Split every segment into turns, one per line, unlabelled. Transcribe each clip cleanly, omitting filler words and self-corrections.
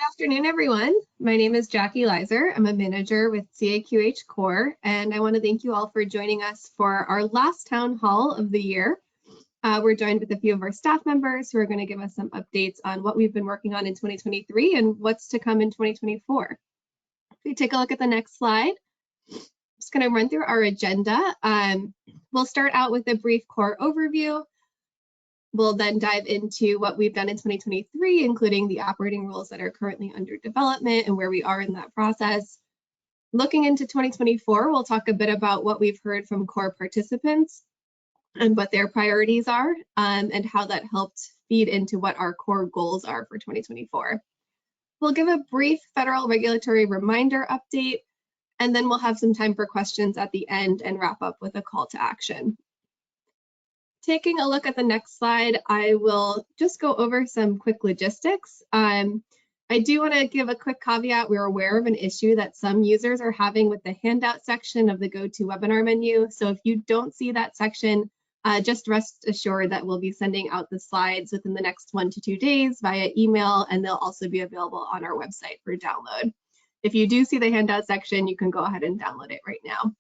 afternoon, everyone. My name is Jackie Leiser. I'm a manager with CAQH Core, and I want to thank you all for joining us for our last town hall of the year. We're joined with a few of our staff members who are going to give us some updates on what we've been working on in 2023 and what's to come in 2024. If we take a look at the next slide, I'm just going to run through our agenda. We'll start out with a brief core overview. We'll then dive into what we've done in 2023, including the operating rules that are currently under development and where we are in that process. Looking into 2024, we'll talk a bit about what we've heard from core participants and what their priorities are, and how that helped feed into what our core goals are for 2024. We'll give a brief federal regulatory reminder update, and then we'll have some time for questions at the end and wrap up with a call to action. Taking a look at the next slide, I will just go over some quick logistics. I do want to give a quick caveat. We're aware of an issue that some users are having with the handout section of the GoToWebinar menu. So if you don't see that section, just rest assured that we'll be sending out the slides within the next 1 to 2 days via email, and they'll also be available on our website for download. If you do see the handout section, you can go ahead and download it right now.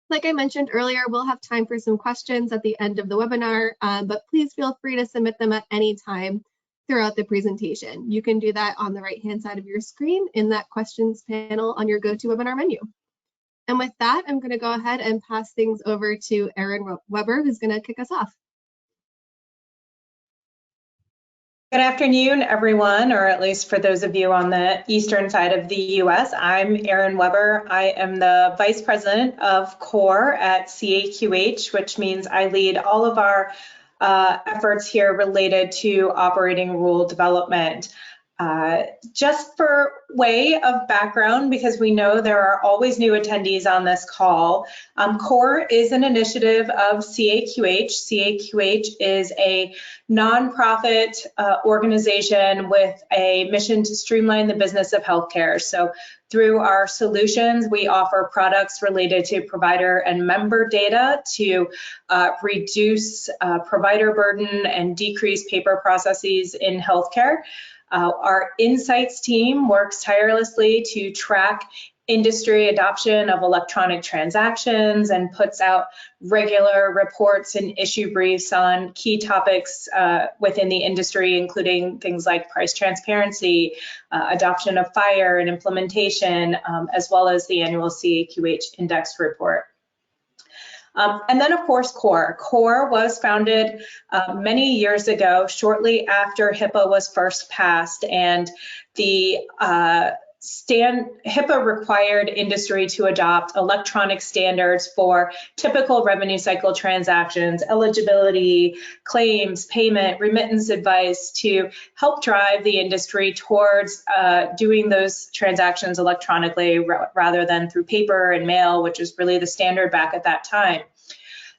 Like I mentioned earlier, we'll have time for some questions at the end of the webinar, but please feel free to submit them at any time throughout the presentation. You can do that on the right-hand side of your screen in that questions panel on your GoToWebinar menu. And with that, I'm going to go ahead and pass things over to Erin Weber, who's going to kick us off.
Good afternoon, everyone, or at least for those of you on the eastern side of the U.S. I'm Erin Weber. I am the Vice President of Core at CAQH, which means I lead all of our efforts here related to operating rule development. Just for way of background, because we know there are always new attendees on this call, CORE is an initiative of CAQH. CAQH is a nonprofit organization with a mission to streamline the business of healthcare. So through our solutions, we offer products related to provider and member data to reduce provider burden and decrease paper processes in healthcare. Our insights team works tirelessly to track industry adoption of electronic transactions and puts out regular reports and issue briefs on key topics within the industry, including things like price transparency, adoption of FHIR and implementation, as well as the annual CAQH index report. And then, of course, CORE. CORE was founded many years ago, shortly after HIPAA was first passed, and the HIPAA required industry to adopt electronic standards for typical revenue cycle transactions, eligibility, claims, payment, remittance advice to help drive the industry towards doing those transactions electronically rather than through paper and mail, which is really the standard back at that time.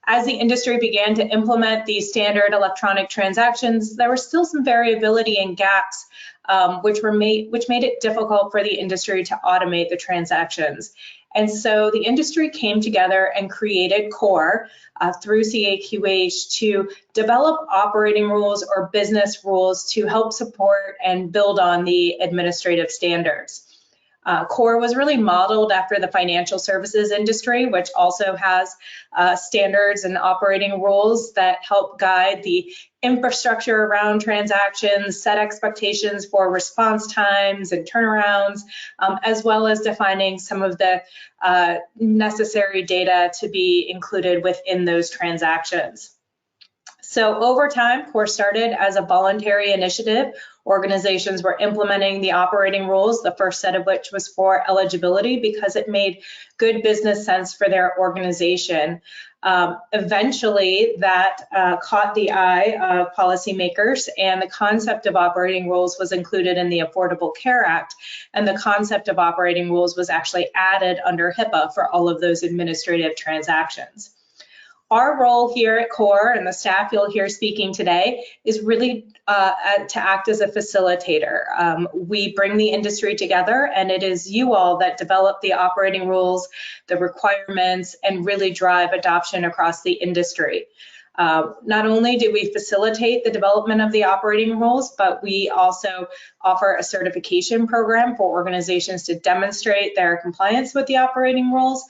As the industry began to implement these standard electronic transactions, there was still some variability and gaps which made it difficult for the industry to automate the transactions. And so the industry came together and created CORE through CAQH to develop operating rules or business rules to help support and build on the administrative standards. CORE was really modeled after the financial services industry, which also has standards and operating rules that help guide the infrastructure around transactions, set expectations for response times and turnarounds, as well as defining some of the necessary data to be included within those transactions. So over time, CORE started as a voluntary initiative. Organizations were implementing the operating rules, the first set of which was for eligibility because it made good business sense for their organization. Eventually, that caught the eye of policymakers, and the concept of operating rules was included in the Affordable Care Act, and the concept of operating rules was actually added under HIPAA for all of those administrative transactions. Our role here at CORE and the staff you'll hear speaking today is really to act as a facilitator. We bring the industry together, and it is you all that develop the operating rules, the requirements, and really drive adoption across the industry. Not only do we facilitate the development of the operating rules, but we also offer a certification program for organizations to demonstrate their compliance with the operating rules.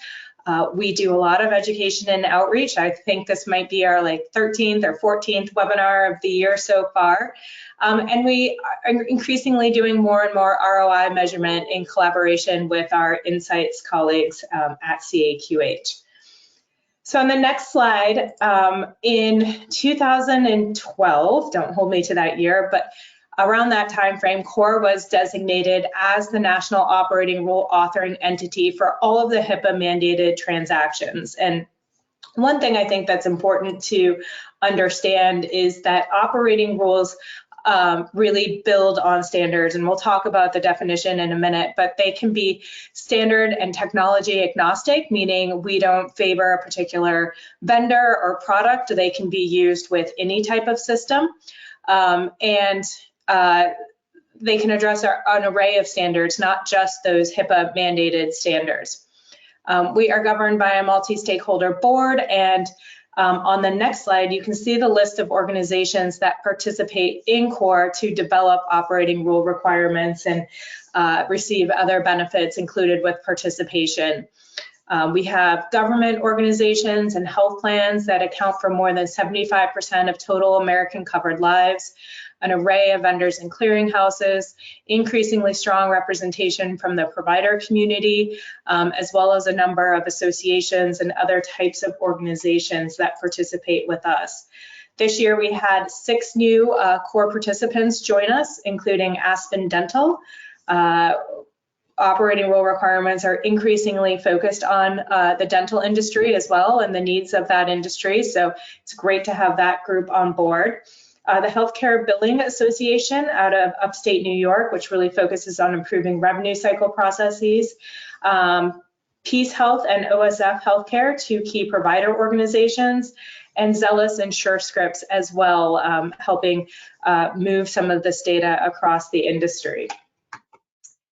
We do a lot of education and outreach. I think this might be our 13th or 14th webinar of the year so far. And we are increasingly doing more and more ROI measurement in collaboration with our insights colleagues at CAQH. So on the next slide, in 2012, don't hold me to that year, but around that time frame, CORE was designated as the national operating rule authoring entity for all of the HIPAA mandated transactions. And one thing I think that's important to understand is that operating rules really build on standards, and we'll talk about the definition in a minute, but they can be standard and technology agnostic, meaning we don't favor a particular vendor or product. They can be used with any type of system, and they can address an array of standards, not just those HIPAA mandated standards. We are governed by a multi-stakeholder board, and on the next slide, you can see the list of organizations that participate in CORE to develop operating rule requirements and receive other benefits included with participation. We have government organizations and health plans that account for more than 75% of total American covered lives, an array of vendors and clearinghouses, increasingly strong representation from the provider community, as well as a number of associations and other types of organizations that participate with us. This year we had 6 new CORE participants join us, including Aspen Dental. Operating rule requirements are increasingly focused on the dental industry as well and the needs of that industry, so it's great to have that group on board. The Healthcare Billing Association out of upstate New York, which really focuses on improving revenue cycle processes. Peace Health and OSF Healthcare, 2 key provider organizations, and Zealous and SureScripts as well, helping move some of this data across the industry.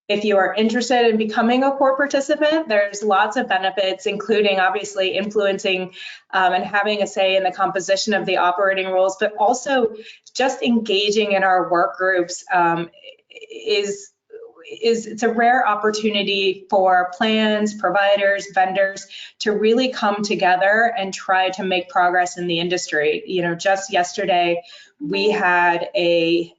If you are interested in becoming a CORE participant, there's lots of benefits, including obviously influencing and having a say in the composition of the operating rules, but also just engaging in our work groups it's a rare opportunity for plans, providers, vendors to really come together and try to make progress in the industry. You know, just yesterday we had a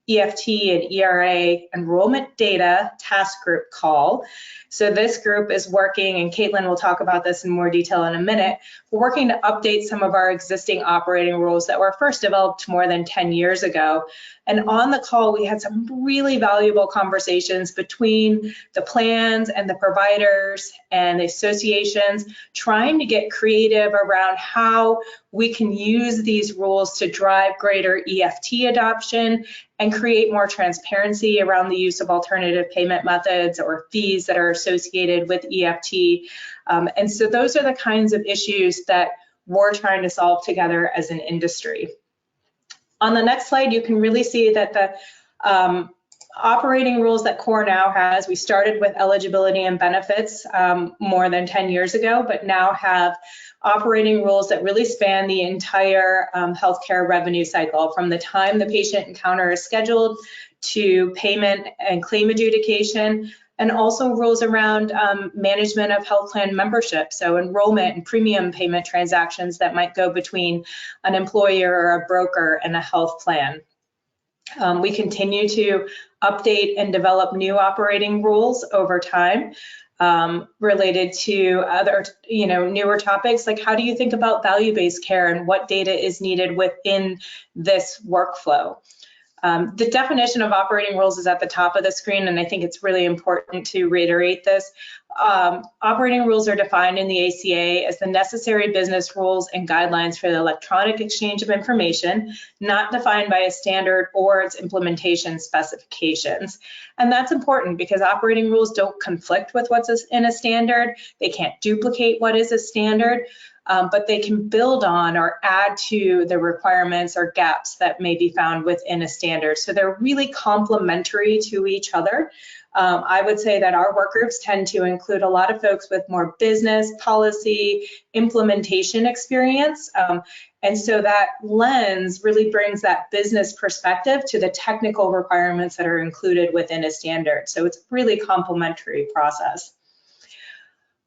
EFT and ERA enrollment data task group call. So this group is working, and Caitlin will talk about this in more detail in a minute, we're working to update some of our existing operating rules that were first developed more than 10 years ago. And on the call, we had some really valuable conversations between the plans and the providers and the associations, trying to get creative around how we can use these rules to drive greater EFT adoption and create more transparency around the use of alternative payment methods or fees that are associated with EFT. And so those are the kinds of issues that we're trying to solve together as an industry. On the next slide, you can really see that the operating rules that CORE now has, we started with eligibility and benefits more than 10 years ago, but now have operating rules that really span the entire healthcare revenue cycle, from the time the patient encounter is scheduled to payment and claim adjudication, and also rules around management of health plan membership, so enrollment and premium payment transactions that might go between an employer or a broker and a health plan. We continue to update and develop new operating rules over time related to other, newer topics, like how do you think about value-based care and what data is needed within this workflow. The definition of operating rules is at the top of the screen, and I think it's really important to reiterate this. Operating rules are defined in the ACA as the necessary business rules and guidelines for the electronic exchange of information, not defined by a standard or its implementation specifications. And that's important because operating rules don't conflict with what's in a standard. They can't duplicate what is a standard. but they can build on or add to the requirements or gaps that may be found within a standard. So they're really complementary to each other. I would say that our work groups tend to include a lot of folks with more business, policy, implementation experience. And so that lens really brings that business perspective to the technical requirements that are included within a standard. So it's a really complementary process.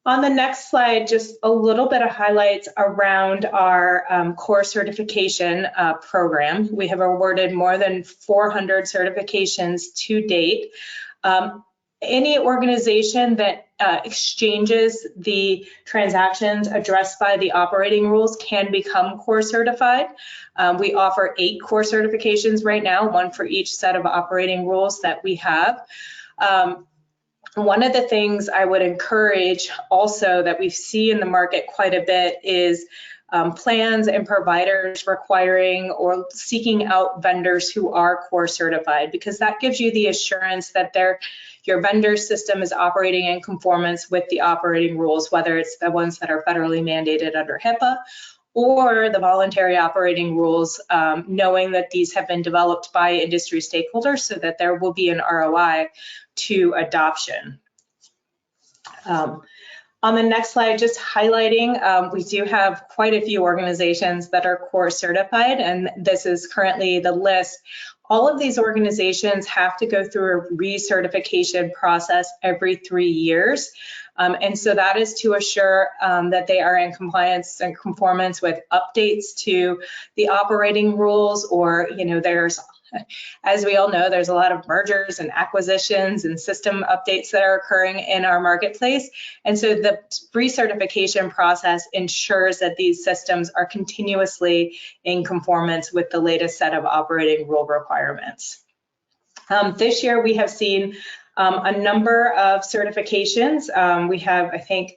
On the next slide, just a little bit of highlights around our core certification program. We have awarded more than 400 certifications to date. Any organization that exchanges the transactions addressed by the operating rules can become core certified. We offer 8 core certifications right now, 1 for each set of operating rules that we have. One of the things I would encourage also that we see in the market quite a bit is plans and providers requiring or seeking out vendors who are core certified, because that gives you the assurance that your vendor system is operating in conformance with the operating rules, whether it's the ones that are federally mandated under HIPAA or the voluntary operating rules, knowing that these have been developed by industry stakeholders so that there will be an ROI to adoption. On the next slide, just highlighting, we do have quite a few organizations that are core certified, and this is currently the list. All of these organizations have to go through a recertification process every 3 years. And so that is to assure that they are in compliance and conformance with updates to the operating rules, or, there's, as we all know, there's a lot of mergers and acquisitions and system updates that are occurring in our marketplace. And so the recertification process ensures that these systems are continuously in conformance with the latest set of operating rule requirements. This year we have seen a number of certifications. We have, I think,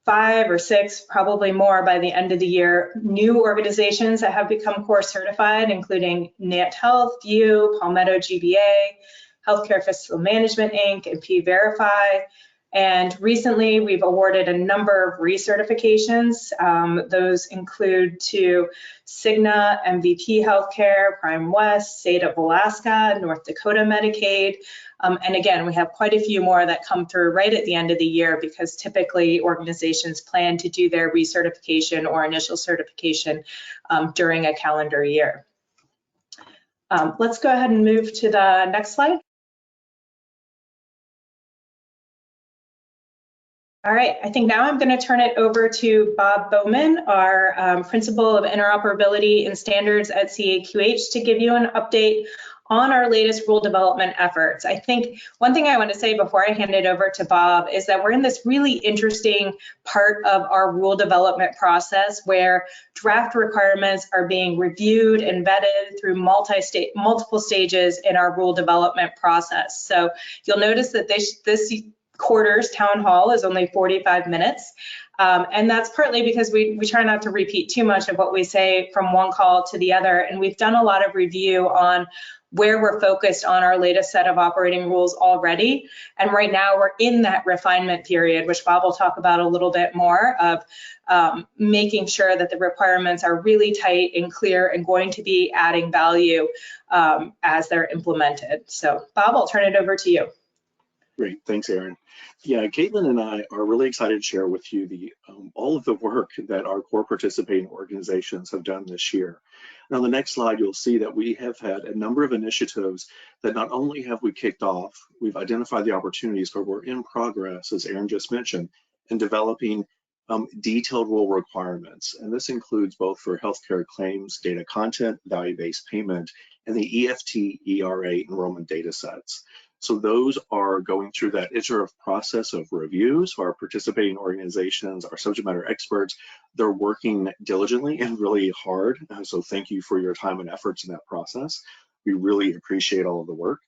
5 or 6, probably more by the end of the year, new organizations that have become core certified, including Nant Health, You, Palmetto GBA, Healthcare Fiscal Management Inc., and P-Verify. And recently we've awarded a number of recertifications. Those include to Cigna, MVP Healthcare, Prime West, State of Alaska, North Dakota Medicaid. And again, we have quite a few more that come through right at the end of the year, because typically organizations plan to do their recertification or initial certification during a calendar year. Let's go ahead and move to the next slide. All right, I think now I'm going to turn it over to Bob Bowman, our Principal of Interoperability and Standards at CAQH, to give you an update on our latest rule development efforts. I think one thing I want to say before I hand it over to Bob is that we're in this really interesting part of our rule development process where draft requirements are being reviewed and vetted through multiple stages in our rule development process. So you'll notice that this quarter's town hall is only 45 minutes. And that's partly because we try not to repeat too much of what we say from one call to the other. And we've done a lot of review on where we're focused on our latest set of operating rules already. And right now we're in that refinement period, which Bob will talk about a little bit more, of making sure that the requirements are really tight and clear and going to be adding value as they're implemented. So Bob, I'll turn it over to you.
Great, thanks, Erin. Yeah, Caitlin and I are really excited to share with you all of the work that our core participating organizations have done this year. And on the next slide, you'll see that we have had a number of initiatives that not only have we kicked off, we've identified the opportunities, but we're in progress, as Erin just mentioned, in developing detailed rule requirements. And this includes both for healthcare claims, data content, value-based payment, and the EFT ERA enrollment data sets. So those are going through that iterative process of review. So our participating organizations, our subject matter experts, they're working diligently and really hard. So thank you for your time and efforts in that process. We really appreciate all of the work.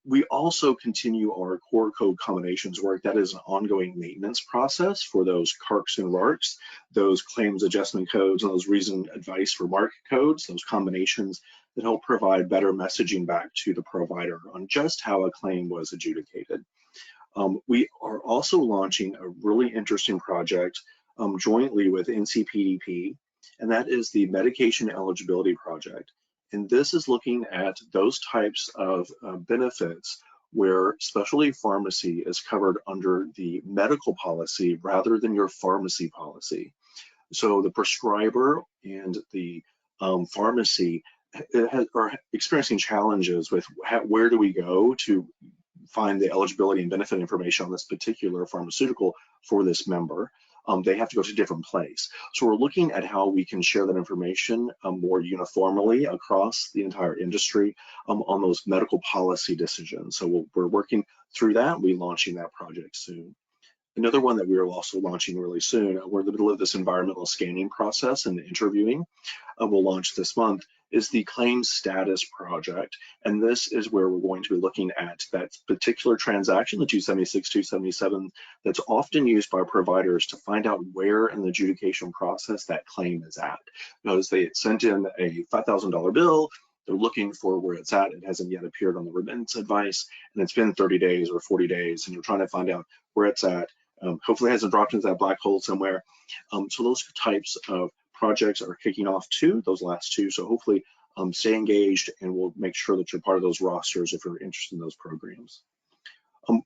We also continue our core code combinations work. That is an ongoing maintenance process for those CARCs and RARCs, those claims adjustment codes, and those reason advice for market codes, those combinations that help provide better messaging back to the provider on just how a claim was adjudicated. We are also launching a really interesting project jointly with NCPDP, and that is the Medication Eligibility Project. And this is looking at those types of benefits where specialty pharmacy is covered under the medical policy rather than your pharmacy policy. So the prescriber and the pharmacy are experiencing challenges with where do we go to find the eligibility and benefit information on this particular pharmaceutical for this member. They have to go to a different place. So we're looking at how we can share that information more uniformly across the entire industry on those medical policy decisions. So we're working through that. We'll be launching that project soon. Another one that we are also launching really soon, we're in the middle of this environmental scanning process and interviewing. We'll launch this month, is the claims status project. And this is where we're going to be looking at that particular transaction, the 276, 277, that's often used by providers to find out where in the adjudication process that claim is at. Because they sent in a $5,000 bill, they're looking for where it's at. It hasn't yet appeared on the remittance advice, and it's been 30 days or 40 days, and you're trying to find out where it's at. Hopefully it hasn't dropped into that black hole somewhere. So those types of projects are kicking off too, those last two. So hopefully stay engaged, and we'll make sure that you're part of those rosters if you're interested in those programs.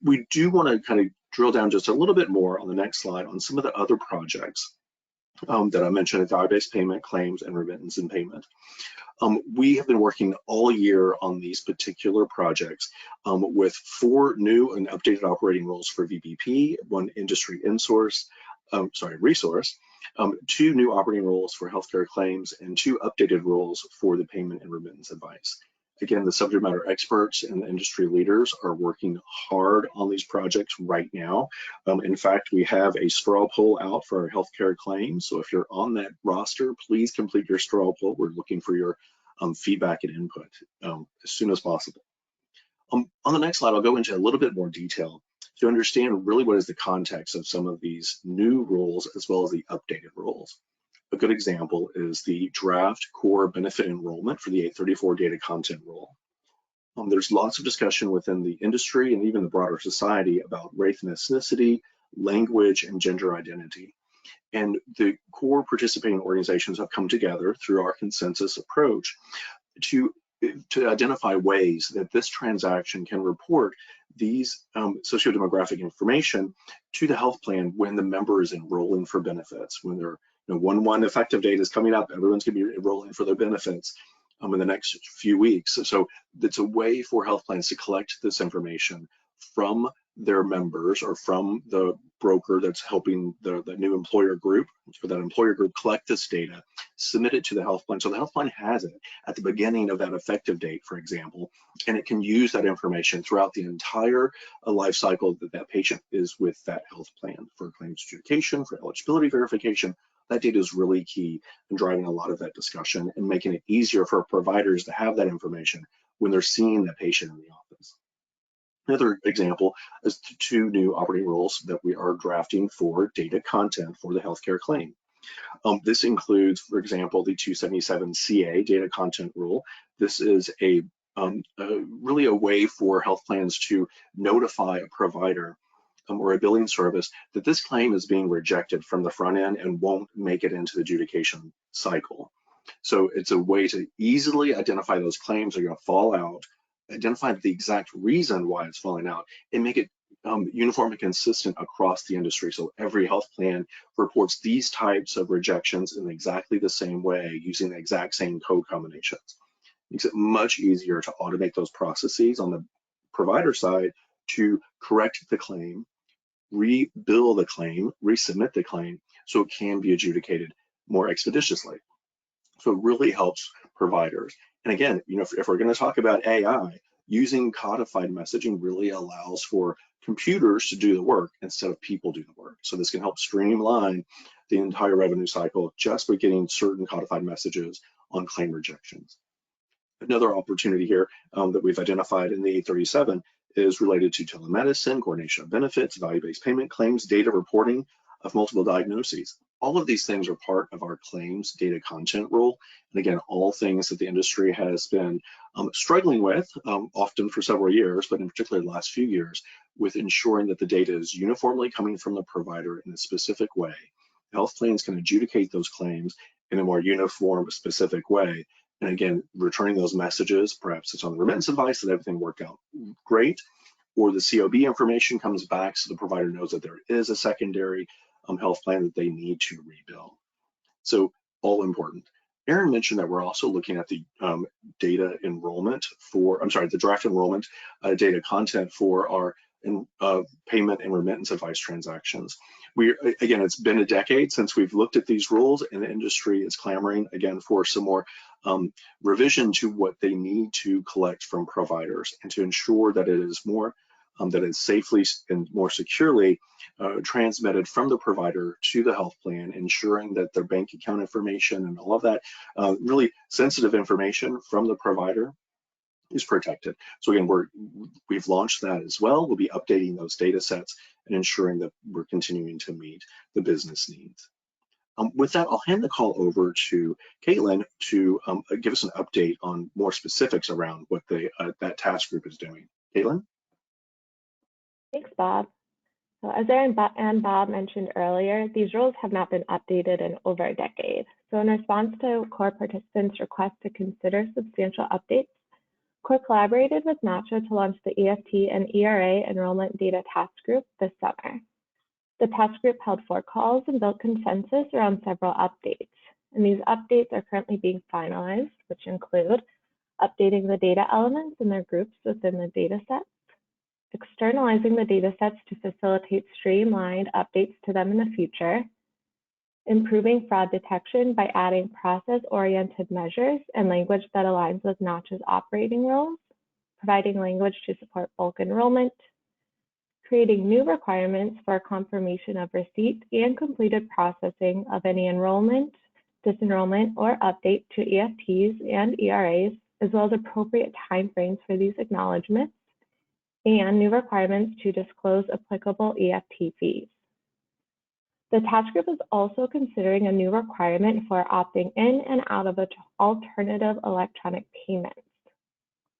We do want to kind of drill down just a little bit more on the next slide on some of the other projects that I mentioned, value-based payment, claims, and remittance and payment. We have been working all year on these particular projects with 4 new and updated operating rules for VBP, 1 industry resource, 2 new operating rules for healthcare claims, and 2 updated rules for the payment and remittance advice. Again, the subject matter experts and the industry leaders are working hard on these projects right now. In fact, we have a straw poll out for our healthcare claims. So if you're on that roster, please complete your straw poll. We're looking for your feedback and input as soon as possible. On the next slide, I'll go into a little bit more detail to understand really what is the context of some of these new rules as well as the updated rules. A good example is the draft core benefit enrollment for the 834 data content rule. There's lots of discussion within the industry and even the broader society about race and ethnicity, language, and gender identity. And the core participating organizations have come together through our consensus approach to identify ways that this transaction can report these sociodemographic information to the health plan when the member is enrolling for benefits. When they're 1/1 effective date is coming up, everyone's going to be enrolling for their benefits in the next few weeks. So it's a way for health plans to collect this information from their members or from the broker that's helping the new employer group, or that employer group collect this data, submit it to the health plan. So the health plan has it at the beginning of that effective date, for example, and it can use that information throughout the entire life cycle that that patient is with that health plan for claims adjudication, for eligibility verification. That data is really key in driving a lot of that discussion and making it easier for providers to have that information when they're seeing that patient in the office. Another example is the 2 new operating rules that we are drafting for data content for the healthcare claim. This includes, for example, the 277 CA data content rule. This is really a way for health plans to notify a provider or a billing service that this claim is being rejected from the front end and won't make it into the adjudication cycle. So it's a way to easily identify those claims that are going to fall out, identify the exact reason why it's falling out, and make it uniform and consistent across the industry. So every health plan reports these types of rejections in exactly the same way, using the exact same code combinations. It makes it much easier to automate those processes on the provider side to correct the claim, rebill the claim, resubmit the claim, so it can be adjudicated more expeditiously. So it really helps providers. And again, if we're going to talk about AI, using codified messaging really allows for computers to do the work instead of people do the work. So this can help streamline the entire revenue cycle just by getting certain codified messages on claim rejections. Another opportunity here that we've identified in the 837 is related to telemedicine, coordination of benefits, value-based payment claims, data reporting of multiple diagnoses. All of these things are part of our claims data content rule. And again, all things that the industry has been struggling with, often for several years, but in particular the last few years, with ensuring that the data is uniformly coming from the provider in a specific way health plans can adjudicate those claims in a more uniform, specific way. And again, returning those messages, perhaps it's on the remittance advice that everything worked out great, or the COB information comes back so the provider knows that there is a secondary health plan that they need to rebill. So all important. Erin mentioned that we're also looking at the data enrollment for, the draft enrollment data content for our payment and remittance advice transactions. Again, it's been a decade since we've looked at these rules, and the industry is clamoring again for some more revision to what they need to collect from providers, and to ensure that it is more, that it's safely and more securely transmitted from the provider to the health plan, ensuring that their bank account information and all of that really sensitive information from the provider is protected. So again, we've launched that as well. We'll be updating those data sets and ensuring that we're continuing to meet the business needs. With that, I'll hand the call over to Caitlin to give us an update on more specifics around what that task group is doing. Caitlin?
Thanks, Bob. So as Erin and Bob mentioned earlier, these rules have not been updated in over a decade. So in response to core participants' request to consider substantial updates, CORE collaborated with NACHA to launch the EFT and ERA Enrollment Data Task Group this summer. The task group held 4 calls and built consensus around several updates. And these updates are currently being finalized, which include updating the data elements in their groups within the data sets, externalizing the data sets to facilitate streamlined updates to them in the future, improving fraud detection by adding process-oriented measures and language that aligns with NACHA's operating rules, providing language to support bulk enrollment, creating new requirements for confirmation of receipt and completed processing of any enrollment, disenrollment, or update to EFTs and ERAs, as well as appropriate timeframes for these acknowledgements, and new requirements to disclose applicable EFT fees. The task group is also considering a new requirement for opting in and out of alternative electronic payments.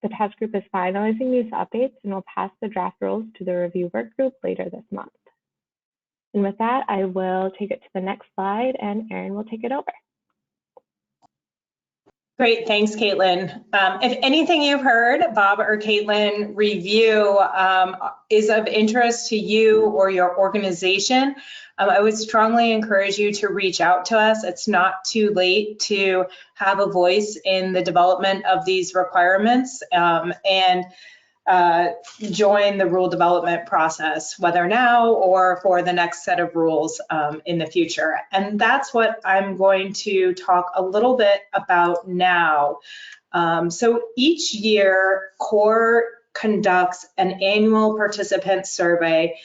The task group is finalizing these updates and will pass the draft rules to the review work group later this month. And with that, I will take it to the next slide and Erin will take it over.
Great, thanks, Caitlin. If anything you've heard Bob or Caitlin review is of interest to you or your organization, I would strongly encourage you to reach out to us. It's not too late to have a voice in the development of these requirements and join the rule development process, whether now or for the next set of rules in the future. And that's what I'm going to talk a little bit about now. So each year, CORE conducts an annual participant survey.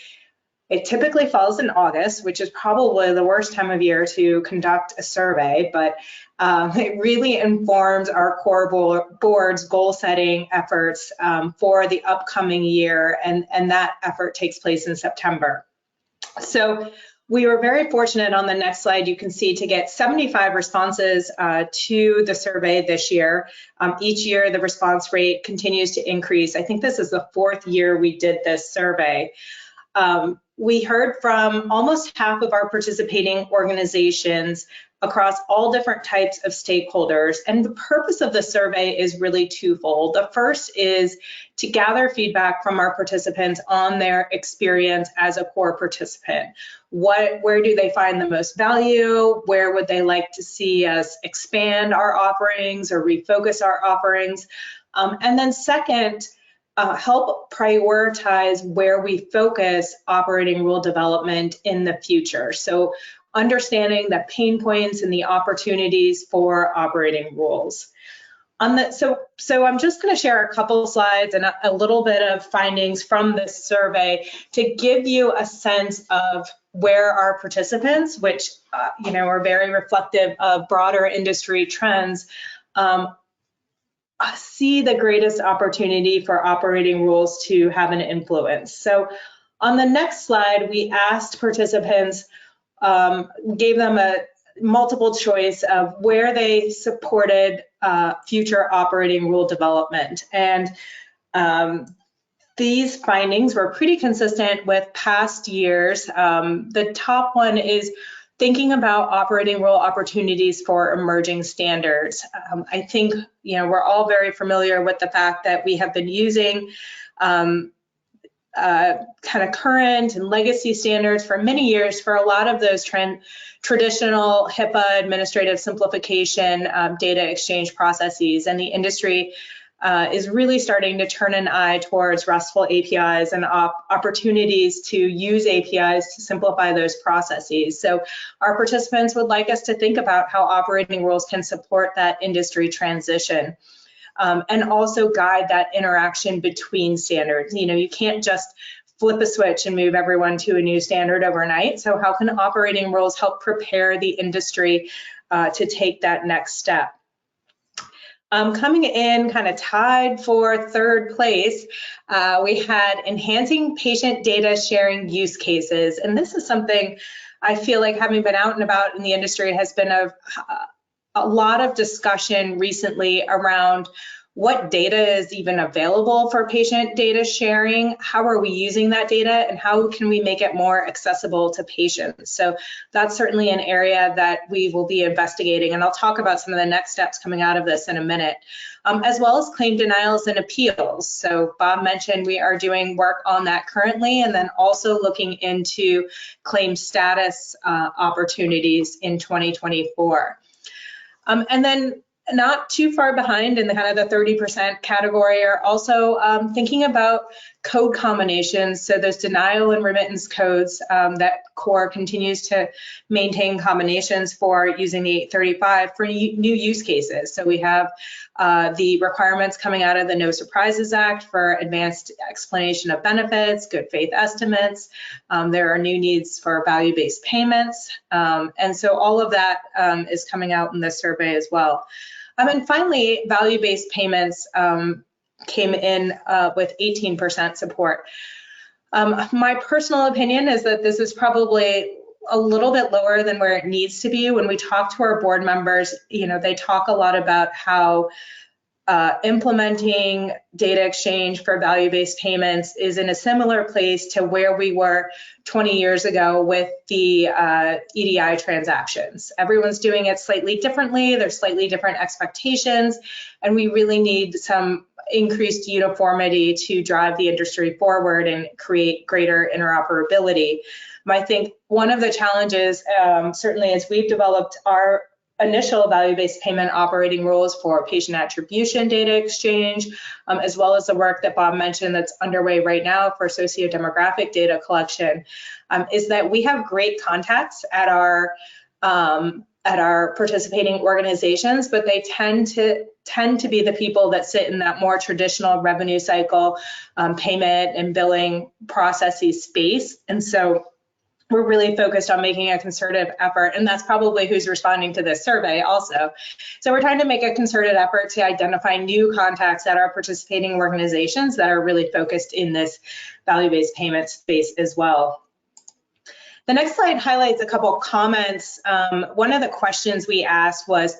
It typically falls in August, which is probably the worst time of year to conduct a survey, but it really informs our CORE board's goal setting efforts for the upcoming year, and that effort takes place in September. So we were very fortunate. On the next slide, you can see, to get 75 responses to the survey this year. Each year, the response rate continues to increase. I think this is the 4th year we did this survey. We heard from almost half of our participating organizations across all different types of stakeholders. And the purpose of the survey is really twofold. The first is to gather feedback from our participants on their experience as a CORE participant. Where do they find the most value? Where would they like to see us expand our offerings or refocus our offerings? And then second, help prioritize where we focus operating rule development in the future. So understanding the pain points and the opportunities for operating rules. So I'm just going to share a couple slides and a little bit of findings from this survey to give you a sense of where our participants, which are very reflective of broader industry trends, see the greatest opportunity for operating rules to have an influence. So on the next slide, we asked participants, gave them a multiple choice of where they supported future operating rule development. And these findings were pretty consistent with past years. The top one is thinking about operating rule opportunities for emerging standards. I think, we're all very familiar with the fact that we have been using kind of current and legacy standards for many years for a lot of those traditional HIPAA administrative simplification data exchange processes, and the industry is really starting to turn an eye towards RESTful APIs and opportunities to use APIs to simplify those processes. So our participants would like us to think about how operating rules can support that industry transition. And also guide that interaction between standards. You can't just flip a switch and move everyone to a new standard overnight. So how can operating rules help prepare the industry to take that next step? Coming in kind of tied for third place, we had enhancing patient data sharing use cases. And this is something I feel like, having been out and about in the industry, has been a lot of discussion recently around what data is even available for patient data sharing, how are we using that data, and how can we make it more accessible to patients. So that's certainly an area that we will be investigating, and I'll talk about some of the next steps coming out of this in a minute, as well as claim denials and appeals. So Bob mentioned we are doing work on that currently, and then also looking into claim status opportunities in 2024. And then not too far behind in the kind of the 30% category are also thinking about code combinations. So those denial and remittance codes that CORE continues to maintain combinations for using the 835 for new use cases. So we have the requirements coming out of the No Surprises Act for advanced explanation of benefits, good faith estimates. There are new needs for value-based payments. And so all of that is coming out in this survey as well. And finally, value-based payments came in with 18% support. My personal opinion is that this is probably a little bit lower than where it needs to be. When we talk to our board members, they talk a lot about how implementing data exchange for value-based payments is in a similar place to where we were 20 years ago with the EDI transactions. Everyone's doing it slightly differently. There's slightly different expectations, and we really need some increased uniformity to drive the industry forward and create greater interoperability. I think one of the challenges, certainly as we've developed our initial value-based payment operating rules for patient attribution data exchange, as well as the work that Bob mentioned that's underway right now for sociodemographic data collection, is that we have great contacts at our participating organizations, but they tend to be the people that sit in that more traditional revenue cycle, payment and billing processes space. And so we're really focused on making a concerted effort, and that's probably who's responding to this survey also. So we're trying to make a concerted effort to identify new contacts at our participating organizations that are really focused in this value-based payment space as well. The next slide highlights a couple of comments. One of the questions we asked was,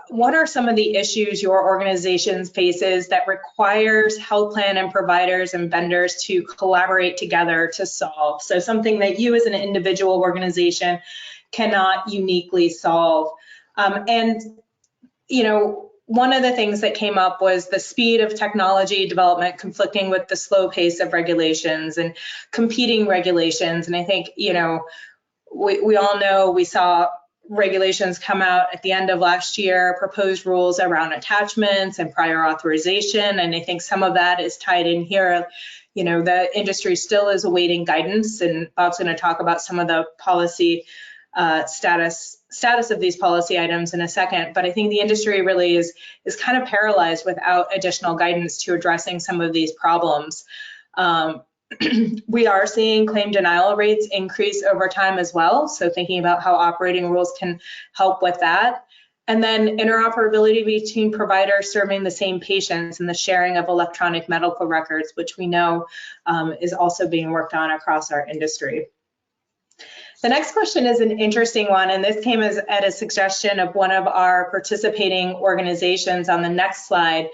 what are some of the issues your organization faces that requires health plan and providers and vendors to collaborate together to solve? So something that you as an individual organization cannot uniquely solve. One of the things that came up was the speed of technology development conflicting with the slow pace of regulations and competing regulations. And I think, we all know, we saw regulations come out at the end of last year, proposed rules around attachments and prior authorization. And I think some of that is tied in here. The industry still is awaiting guidance, and Bob's going to talk about some of the policy status of these policy items in a second. But I think the industry really is kind of paralyzed without additional guidance to addressing some of these problems. We are seeing claim denial rates increase over time as well. So thinking about how operating rules can help with that. And then interoperability between providers serving the same patients and the sharing of electronic medical records, which we know is also being worked on across our industry. The next question is an interesting one, and this came at a suggestion of one of our participating organizations on the next slide.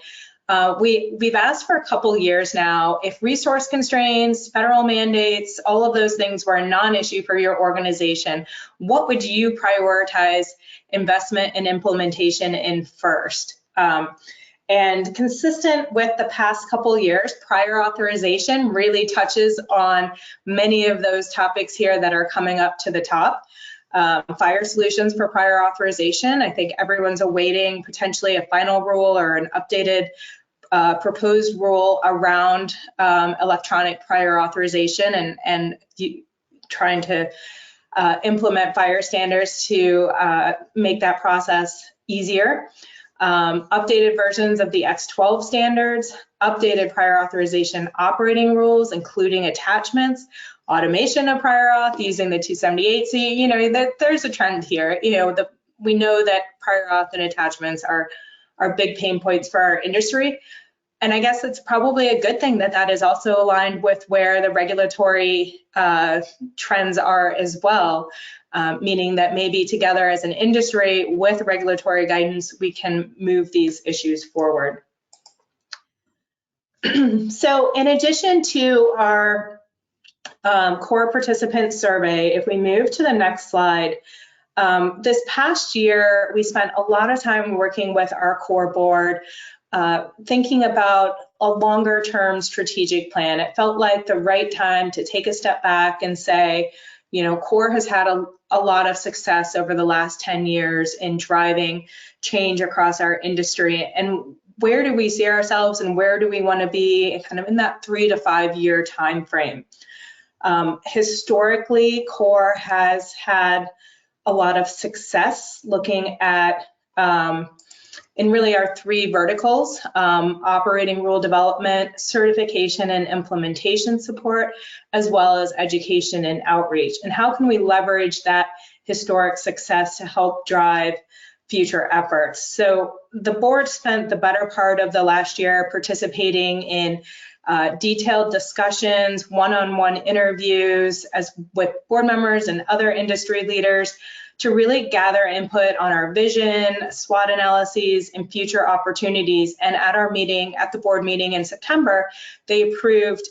We've asked for a couple years now, if resource constraints, federal mandates, all of those things were a non-issue for your organization, what would you prioritize investment and implementation in first? And consistent with the past couple years, prior authorization really touches on many of those topics here that are coming up to the top. Fire solutions for prior authorization. I think everyone's awaiting potentially a final rule or an updated proposed rule around electronic prior authorization and trying to implement fire standards to make that process easier. Updated versions of the X12 standards, updated prior authorization operating rules, including attachments, automation of prior auth using the 278C. You know, there's a trend here. You know, we know that prior auth and attachments are big pain points for our industry. And I guess it's probably a good thing that that is also aligned with where the regulatory trends are as well, meaning that maybe together as an industry with regulatory guidance, we can move these issues forward. So in addition to our core participant survey, if we move to the next slide, this past year, we spent a lot of time working with our core board, thinking about a longer term strategic plan. It felt like the right time to take a step back and say, you know, core has had a lot of success over the last 10 years in driving change across our industry. And where do we see ourselves and where do we want to be kind of in that 3 to 5 year time frame? Historically, core has had a lot of success looking at in really our 3 verticals, operating rule development, certification and implementation support, as well as education and outreach. And how can we leverage that historic success to help drive future efforts? So the board spent the better part of the last year participating in detailed discussions, one-on-one interviews with board members and other industry leaders to really gather input on our vision, SWOT analyses, and future opportunities. And at our meeting, at the board meeting in September, they approved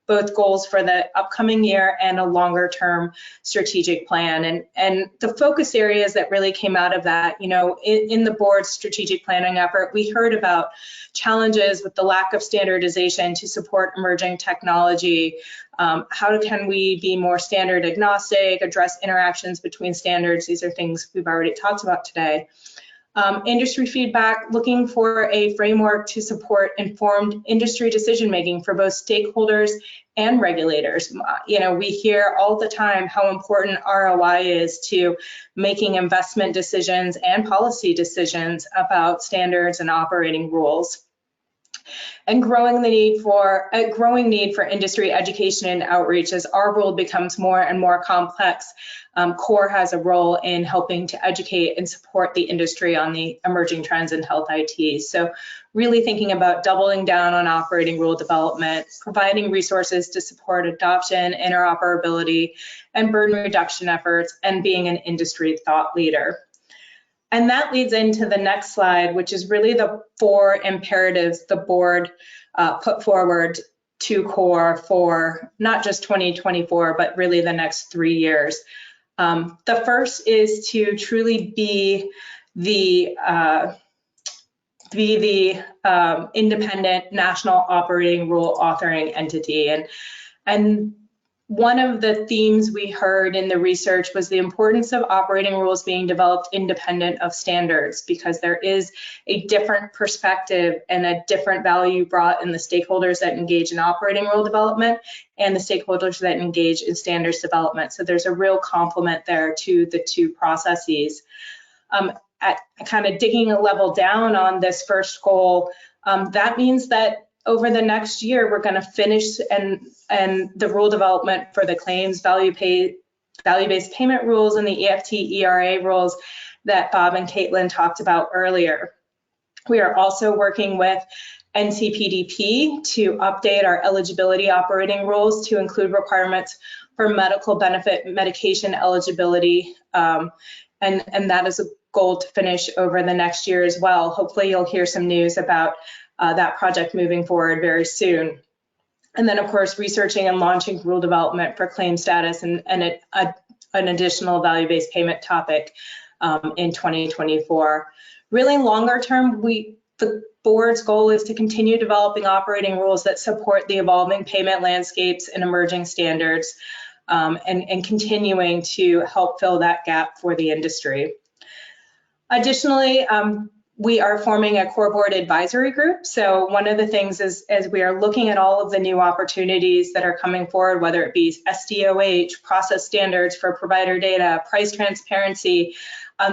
both goals for the upcoming year and a longer term strategic plan. And the focus areas that really came out of that, you know, in the board's strategic planning effort, we heard about challenges with the lack of standardization to support emerging technology. How can we be more standard agnostic, address interactions between standards? These are things we've already talked about today. Industry feedback, looking for a framework to support informed industry decision-making for both stakeholders and regulators. You know, we hear all the time how important ROI is to making investment decisions and policy decisions about standards and operating rules. And growing need for industry education and outreach as our world becomes more and more complex. CORE has a role in helping to educate and support the industry on the emerging trends in health IT. So really thinking about doubling down on operating rule development, providing resources to support adoption, interoperability, and burden reduction efforts, and being an industry thought leader. And that leads into the next slide, which is really the 4 imperatives the board put forward to CORE for not just 2024, but really the next 3 years. The first is to truly be the independent national operating rule authoring entity. And one of the themes we heard in the research was the importance of operating rules being developed independent of standards, because there is a different perspective and a different value brought in the stakeholders that engage in operating rule development and the stakeholders that engage in standards development. So there's a real complement there to the 2 processes. At kind of digging a level down on this first goal, that means that over the next year, we're going to finish and the rule development for the claims value-based payment rules and the EFT ERA rules that Bob and Caitlin talked about earlier. We are also working with NCPDP to update our eligibility operating rules to include requirements for medical benefit medication eligibility. And that is goal to finish over the next year as well. Hopefully you'll hear some news about that project moving forward very soon. And then, of course, researching and launching rule development for claim status and an additional value-based payment topic in 2024. Really longer term, the board's goal is to continue developing operating rules that support the evolving payment landscapes and emerging standards, and continuing to help fill that gap for the industry. Additionally, we are forming a core board advisory group. So one of the things is, as we are looking at all of the new opportunities that are coming forward, whether it be SDOH, process standards for provider data, price transparency,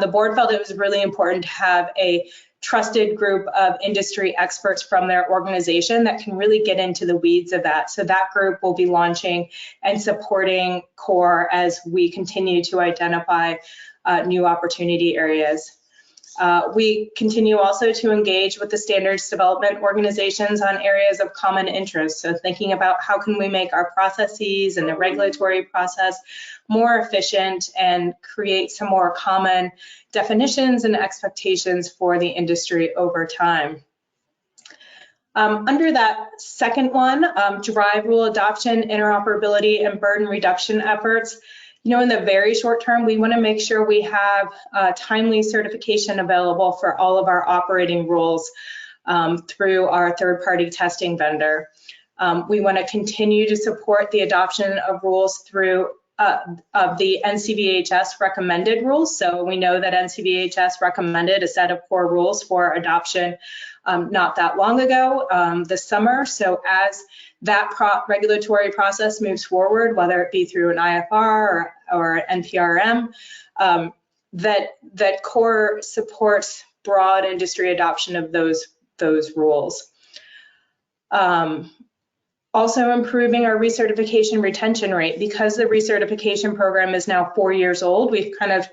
the board felt it was really important to have a trusted group of industry experts from their organization that can really get into the weeds of that. So that group will be launching and supporting CORE as we continue to identify new opportunity areas. We continue also to engage with the standards development organizations on areas of common interest. So thinking about how can we make our processes and the regulatory process more efficient and create some more common definitions and expectations for the industry over time. Under that second one, drive rule adoption, interoperability, and burden reduction efforts. You know, in the very short term, we want to make sure we have timely certification available for all of our operating rules through our third-party testing vendor. We want to continue to support the adoption of rules through of the NCVHS recommended rules. So we know that NCVHS recommended a set of core rules for adoption not that long ago, this summer. So as that regulatory process moves forward, whether it be through an IFR or NPRM, that CORE supports broad industry adoption of those rules. Also improving our recertification retention rate. Because the recertification program is now 4 years old, we've kind of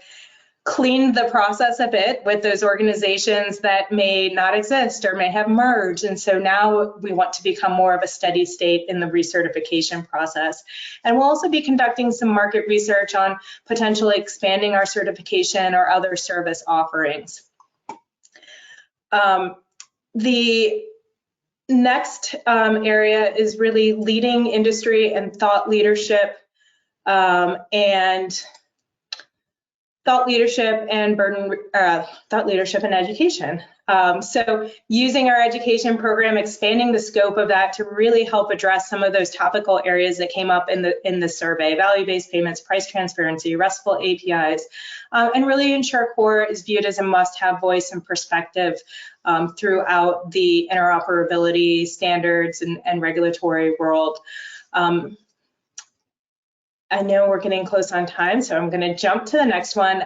cleaned the process a bit with those organizations that may not exist or may have merged. And so now we want to become more of a steady state in the recertification process. And we'll also be conducting some market research on potentially expanding our certification or other service offerings. The next area is really leading industry and thought leadership and education. So using our education program, expanding the scope of that to really help address some of those topical areas that came up in the survey: value-based payments, price transparency, RESTful APIs, and really ensure CORE is viewed as a must-have voice and perspective throughout the interoperability standards and regulatory world. I know we're getting close on time, so I'm going to jump to the next one.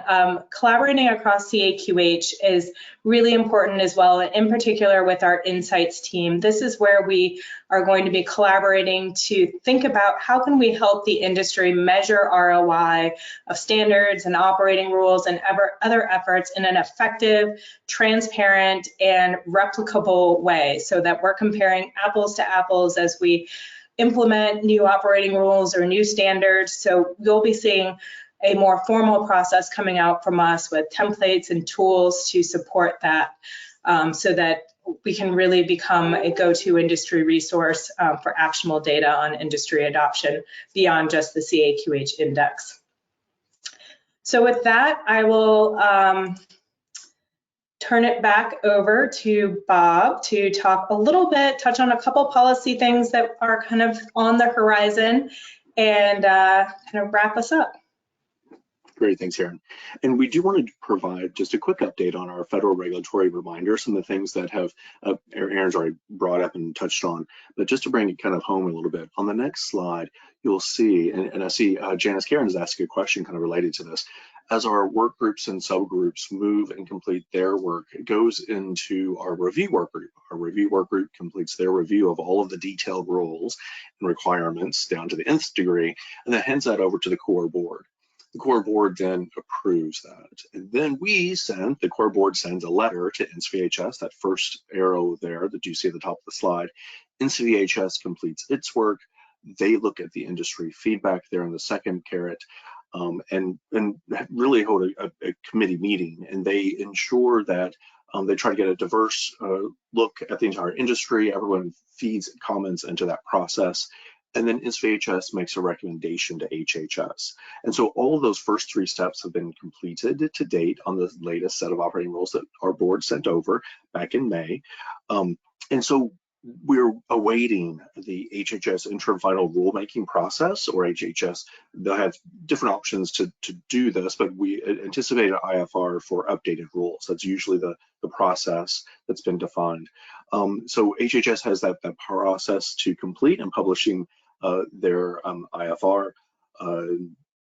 Collaborating across CAQH is really important as well, in particular with our insights team. This is where we are going to be collaborating to think about how can we help the industry measure ROI of standards and operating rules and other efforts in an effective, transparent, and replicable way, so that we're comparing apples to apples as we implement new operating rules or new standards. So you'll be seeing a more formal process coming out from us with templates and tools to support that, so that we can really become a go-to industry resource for actionable data on industry adoption beyond just the CAQH index. So with that, I will turn it back over to Bob to talk a little bit, touch on a couple policy things that are kind of on the horizon, and kind of wrap us up.
Great, thanks, Erin. And we do want to provide just a quick update on our federal regulatory reminder, some of the things that have Erin's already brought up and touched on, but just to bring it kind of home a little bit. On the next slide, you'll see, and I see Janice Karen is asking a question kind of related to this. As our work groups and subgroups move and complete their work, it goes into our review work group. Our review work group completes their review of all of the detailed rules and requirements down to the nth degree, and then hands that over to the core board. The core board then approves that. And then the core board sends a letter to NCVHS, that first arrow there that you see at the top of the slide. NCVHS completes its work. They look at the industry feedback there in the second caret. and really hold a committee meeting, and they ensure that they try to get a diverse look at the entire industry. Everyone feeds comments into that process. And then INSVHS makes a recommendation to HHS. And so all of those first 3 steps have been completed to date on the latest set of operating rules that our board sent over back in May. And so we're awaiting the HHS interim final rulemaking process, or HHS. They'll have different options to do this, but we anticipate an IFR for updated rules. That's usually the process that's been defined. So HHS has that process to complete and publishing their IFR.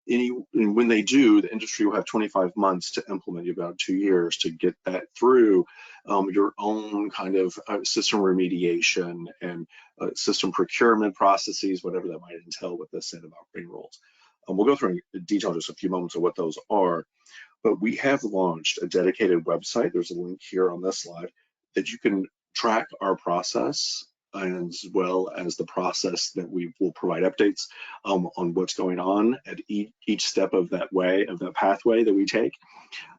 When they do, the industry will have 25 months to implement, about 2 years to get that through your own kind of system remediation and system procurement processes, whatever that might entail with this set of operating rules. We'll go through in detail in just a few moments of what those are, but we have launched a dedicated website. There's a link here on this slide that you can track our process, as well as the process that we will provide updates on what's going on at each step of that pathway that we take,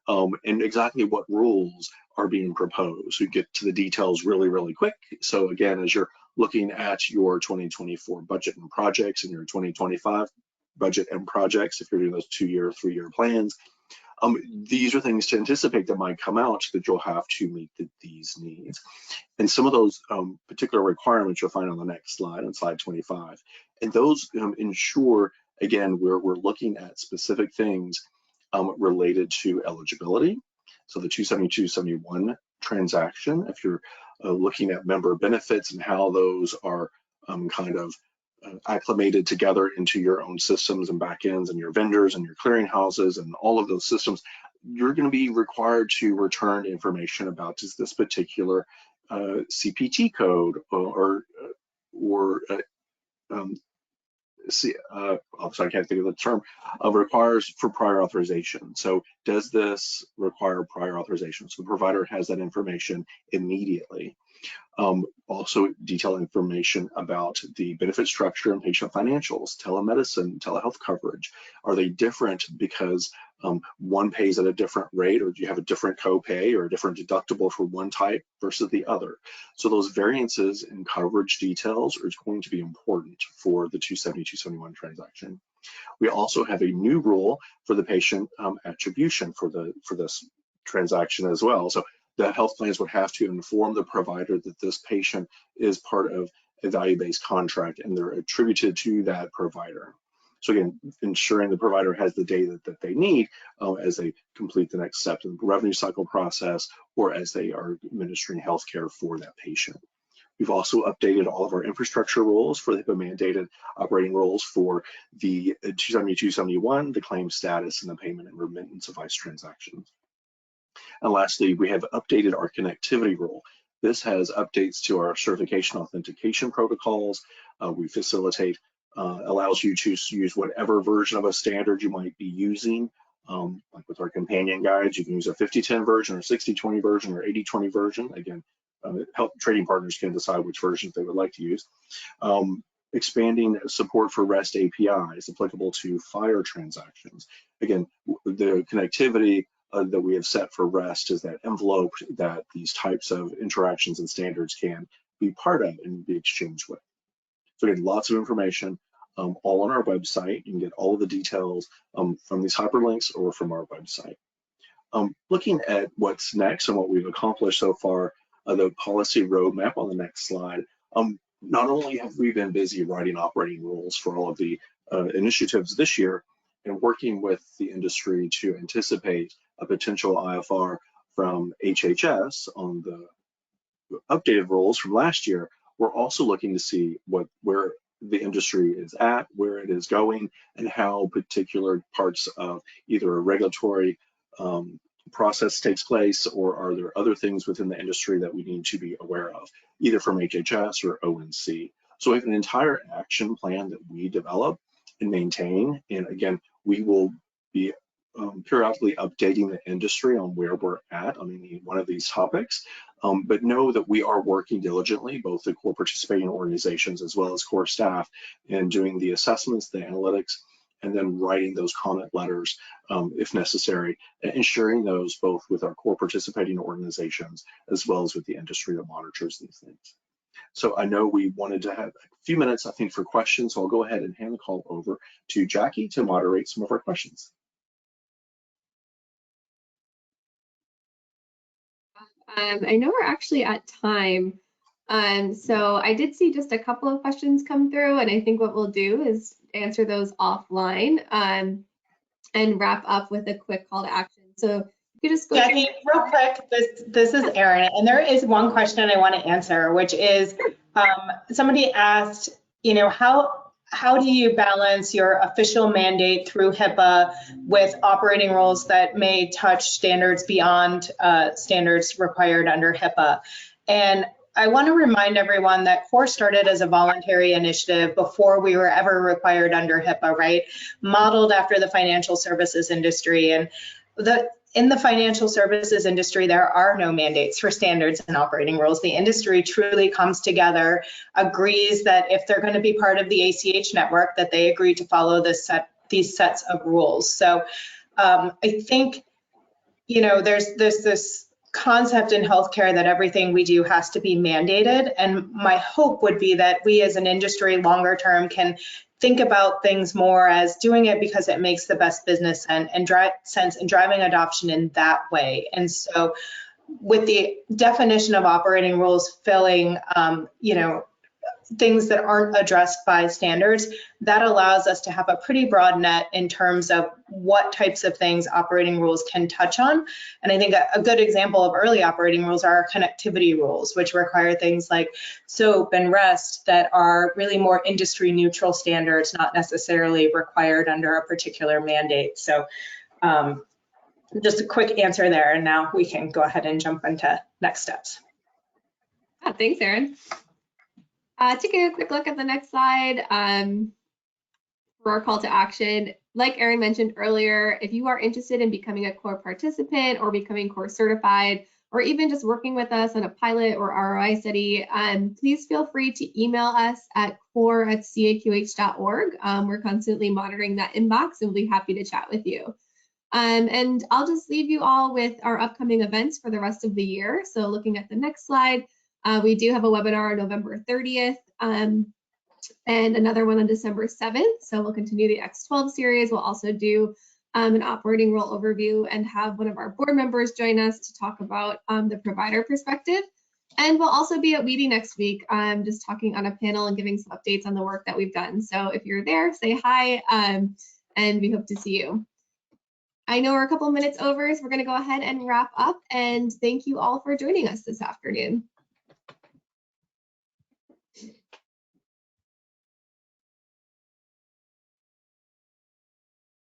and exactly what rules are being proposed. We get to the details really, really quick. So again, as you're looking at your 2024 budget and projects and your 2025 budget and projects, if you're doing those 2-year, 3-year plans, these are things to anticipate that might come out that you'll have to meet these needs. And some of those particular requirements you'll find on the next slide, on slide 25. And those ensure, again, we're looking at specific things related to eligibility. So the 270-271 transaction, if you're looking at member benefits and how those are acclimated together into your own systems and backends and your vendors and your clearinghouses and all of those systems, you're going to be required to return information about this particular CPT code I'm sorry, I can't think of the term, requires for prior authorization. So does this require prior authorization? So the provider has that information immediately. Also detailed information about the benefit structure and patient financials, telemedicine, telehealth coverage. Are they different because one pays at a different rate, or do you have a different copay or a different deductible for one type versus the other? So those variances in coverage details are going to be important for the 270-271 transaction. We also have a new rule for the patient attribution for this transaction as well. So the health plans would have to inform the provider that this patient is part of a value-based contract and they're attributed to that provider. So again, ensuring the provider has the data that they need as they complete the next step in the revenue cycle process, or as they are administering healthcare for that patient. We've also updated all of our infrastructure rules for the HIPAA-mandated operating rules for the 270-271, the claim status, and the payment and remittance device transactions. And lastly, we have updated our connectivity rule. This has updates to our certification authentication protocols. We facilitate, allows you to use whatever version of a standard you might be using. Like with our companion guides, you can use a 5010 version or 6020 version or 8020 version. Again, trading partners can decide which versions they would like to use. Expanding support for REST APIs applicable to FHIR transactions. Again, the connectivity that we have set for REST is that envelope that these types of interactions and standards can be part of and be exchanged with. So again, lots of information all on our website. You can get all of the details from these hyperlinks or from our website. Looking at what's next and what we've accomplished so far, the policy roadmap on the next slide. Not only have we been busy writing operating rules for all of the initiatives this year and working with the industry to anticipate a potential IFR from HHS on the updated rules from last year, we're also looking to see where the industry is at, where it is going, and how particular parts of either a regulatory process takes place, or are there other things within the industry that we need to be aware of, either from HHS or ONC. So we have an entire action plan that we develop and maintain, and again, we will be periodically updating the industry on where we're at on any one of these topics, but know that we are working diligently, both the core participating organizations as well as core staff, in doing the assessments, the analytics, and then writing those comment letters if necessary, and sharing those both with our core participating organizations as well as with the industry that monitors these things. So I know we wanted to have a few minutes, I think, for questions, so I'll go ahead and hand the call over to Jackie to moderate some of our questions.
I know we're actually at time. So I did see just a couple of questions come through, and I think what we'll do is answer those offline and wrap up with a quick call to action. So you just go
Jackie, real quick, this is Erin, and there is one question I want to answer, which is somebody asked, you know, how do you balance your official mandate through HIPAA with operating rules that may touch standards beyond standards required under HIPAA? And I want to remind everyone that CORE started as a voluntary initiative before we were ever required under HIPAA, right? Modeled after the financial services industry. And in the financial services industry, there are no mandates for standards and operating rules. The industry truly comes together, agrees that if they're going to be part of the ACH network, that they agree to follow these sets of rules. So I think, you know, there's this concept in healthcare that everything we do has to be mandated. And my hope would be that we as an industry longer term can think about things more as doing it because it makes the best business and driving adoption in that way. And so with the definition of operating rules filling, you know, things that aren't addressed by standards, that allows us to have a pretty broad net in terms of what types of things operating rules can touch on. And I think a good example of early operating rules are connectivity rules, which require things like SOAP and REST that are really more industry neutral standards, not necessarily required under a particular mandate. So just a quick answer there, and now we can go ahead and jump into next steps.
Oh, thanks, Erin. Taking a quick look at the next slide for our call to action. Like Erin mentioned earlier, if you are interested in becoming a CORE participant or becoming CORE certified, or even just working with us on a pilot or ROI study, please feel free to email us at core@caqh.org. We're constantly monitoring that inbox and we'll be happy to chat with you. And I'll just leave you all with our upcoming events for the rest of the year. So looking at the next slide, we do have a webinar on November 30th and another one on December 7th. So we'll continue the X12 series. We'll also do an operating role overview and have one of our board members join us to talk about the provider perspective. And we'll also be at WEDI next week, just talking on a panel and giving some updates on the work that we've done. So if you're there, say hi, and we hope to see you. I know we're a couple minutes over, so we're going to go ahead and wrap up. And thank you all for joining us this afternoon.